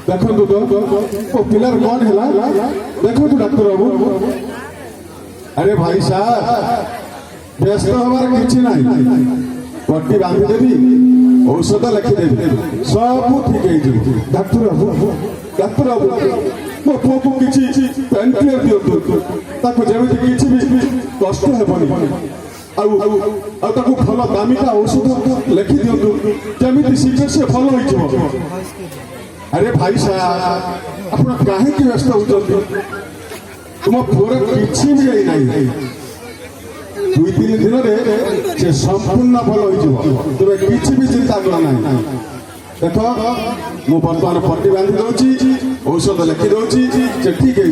देखो तो पिलर कौन है देखो तो डॉक्टर बाबू। अरे भाई साहब व्यस्त हमारे किसी ना पट्टी बांधी देवी औषध लिखिदेवी सब ठीक है। डॉक्टर बाबू मो पुओ को किसी पेन क्लियर दिंतु ताको जेमिति किसी भी कष्ट हेबनी आउ भल दामिका औषध लिखि दिंतु जमी शीघ्र से भल हो। अरे भाई साहब आप कहीं व्यस्त होती तुम पुअर किसी भी जाई दुई तीन दिन में से संपूर्ण भल हो तुम किसी भी चिंता करना। देख मु बर्तमान पट्टी बांधि दौची औषध लिखि दौची से ठीक है।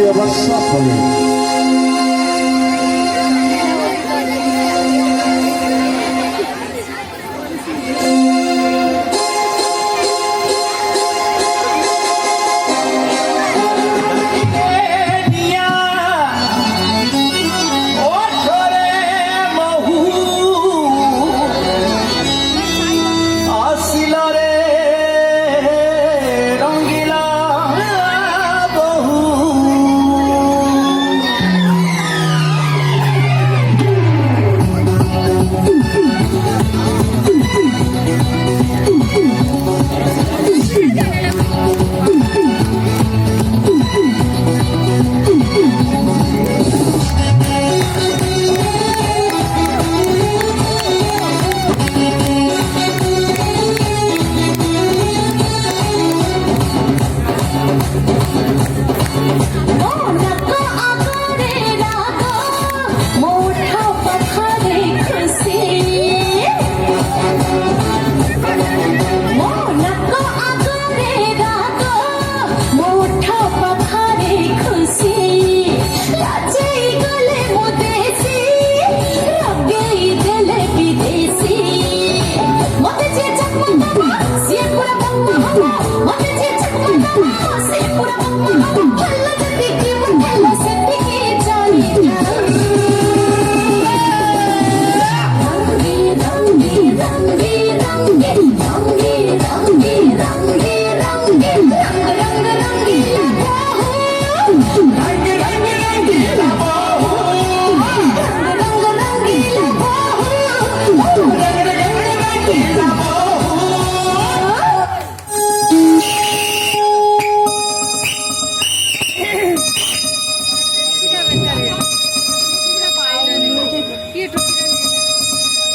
ଗୋଟିଏ ବର୍ଷ ପରେ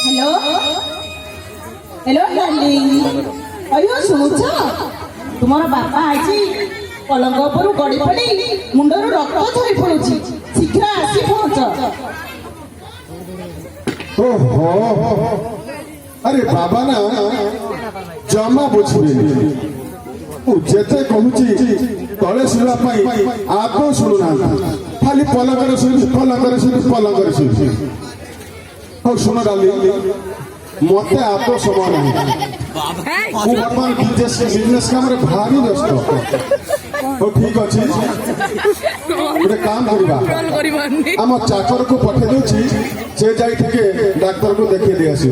हेलो हेलो डार्लिंग अयो शुणुछ तुमर बापा आज पलंग उपरू गड़ी पड़ी मुंडरू रक्त झरी पड़ुछि शीघ्र आसी पहुंच। ओहो अरे बाबा ना जमा बुझिबे जेते कहूची तले शुणा आप शुणुना खाली पलंग शुणु हो शुण डाली मत आप समय ना बर्तमान बिजनेस काम भारी व्यस्त हो ठीक अच्छे गोटे काम करवा आम चाकर को पठे दूसरी से जाइए डाक्तर को देखे दे आस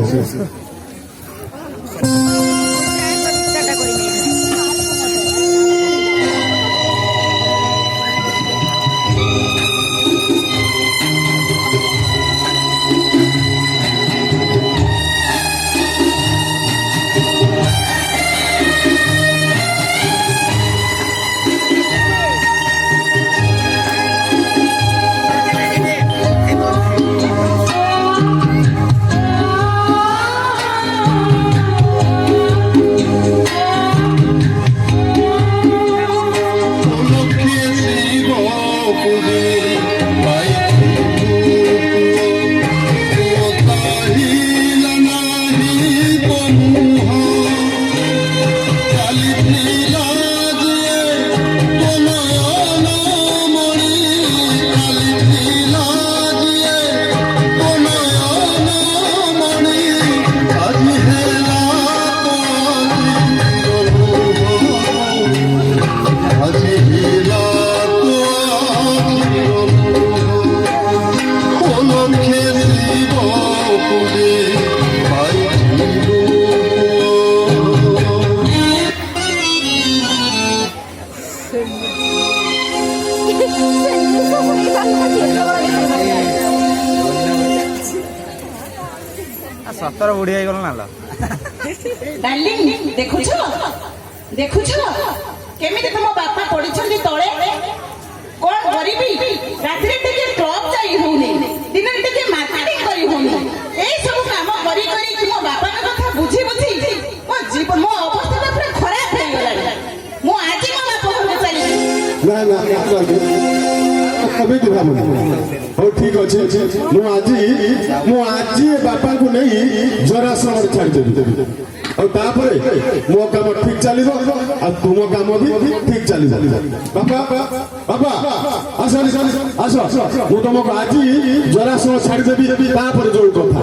सतर बुढ़ी गल ना डार्लिंग देखुछ देखुछ केमिति तुम बापा पड़िछन्ती तळे कोन करिबी रात्रि टिके क्लब जाई होनी दिन टिके मार्केटिंग करी होनी ए सब काम करी करी तुम बापा का कथा बुझी बुझी मो जीवन मो अवस्था पूरा खराब हो गला मो आज मो बापा घर चली ना ना कभी दिखा हो ठीक अच्छे मु आज बापा को नहीं जरा समय छाड़ देवी ଆଉ ତାପରେ ମୋ କାମ ଠିକ ଚାଲିବ ଆଉ ତୁମ କାମ ବି ଠିକ ଚାଲିବ। ବାପା ବାପା ଆସ ଆସ ମୁଁ ତମକୁ ଆଜି ଜରାସହ ଛାଡ଼ିଦେବି ତାପରେ ଯୋଉ କଥା।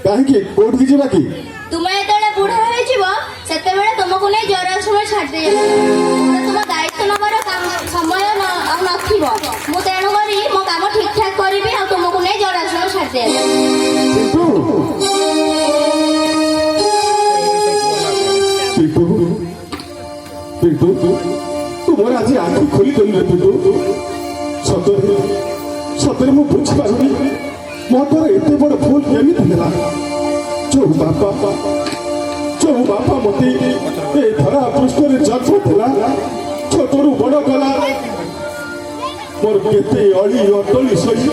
କାହିଁକି କୋଉଠିକି ଯିବା କି? ତୁମେ ଯେତେବେଳେ ବୁଢା ହେଇଯିବ ସେତେବେଳେ ତୁମକୁ ନେଇ ଜରାଶ୍ରମ ଛାଡି ତୁମ ଦାୟିତ୍ୱ ନେବାର ସମୟ ଆଉ ନଥିବ। ମୁଁ ତେଣୁ କରି ମୋ କାମ ଠିକ ଠାକ କରିବି ଆଉ ତୁମକୁ ନେଇ ଜରାଶ୍ରମ ଛାଡି ତୁମର ଆଜି ଆଖି ଖୋଲି ଦେଲେ ପିଣ୍ଟୁ। ସତରେ ସତରେ ମୁଁ ବୁଝିପାରୁନି ମୋ ଦ୍ୱାରା ଏତେ ବଡ଼ ଭୁଲ କେମିତି ହେଲା। ଯୋଉ ବାପା ମତେ ଏ ଧରା ପୃଷ୍ଠରେ ଜନ୍ମ ଥିଲା, ଛୋଟରୁ ବଡ଼ କଲା, ମୋର କେତେ ଅଳି ଅଟଳି ସହି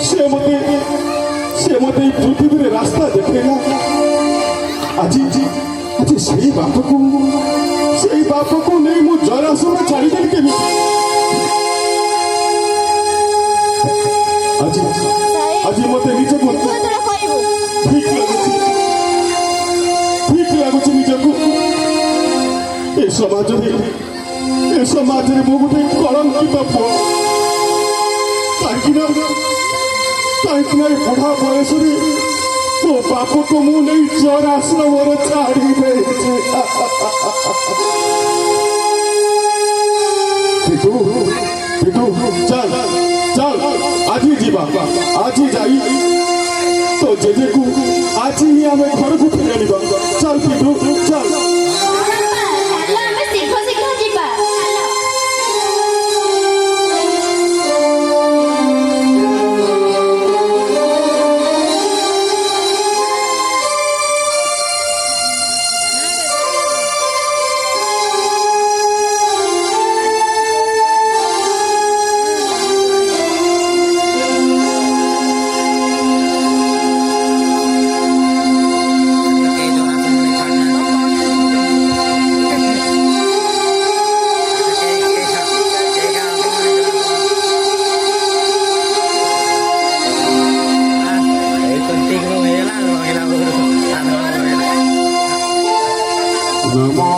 ସେ ମତେ ଏ ପୃଥିବୀରେ ରାସ୍ତା ଦେଖେଇଲା। ଆଜି ସେଇ ବାପକୁ ନେଇ ମୁଁ ଜରାସହ ଛାଡ଼ିଦେଲି କେମିତି? ଆଜି ମତେ ନିଜକୁ ଠିକ ଲାଗୁଛି ନିଜକୁ। ଏ ସମାଜରେ ମୁଁ ଗୋଟେ କଳଙ୍କିତ ପୁଅ। କାହିଁକି ନା ଏ ବୁଢା ବୟସରେ ମୋ ବାପକୁ ମୁଁ ନେଇ ଜରାଶ୍ରମରେ ଛାଡ଼ି ଦେଇଛି। ଚାଲ ଆଜି ଯିବା। ଆଜି ଯାଇ ତ ଜେଜେକୁ ଆଜି ହିଁ ଆମେ ଘରକୁ ଫେରି ଆଣିବା। ଚାଲ ପିଣ୍ଟୁ ଚାଲ। ଆମେ ଶୀଘ୍ର ଯିବା। ନମୋ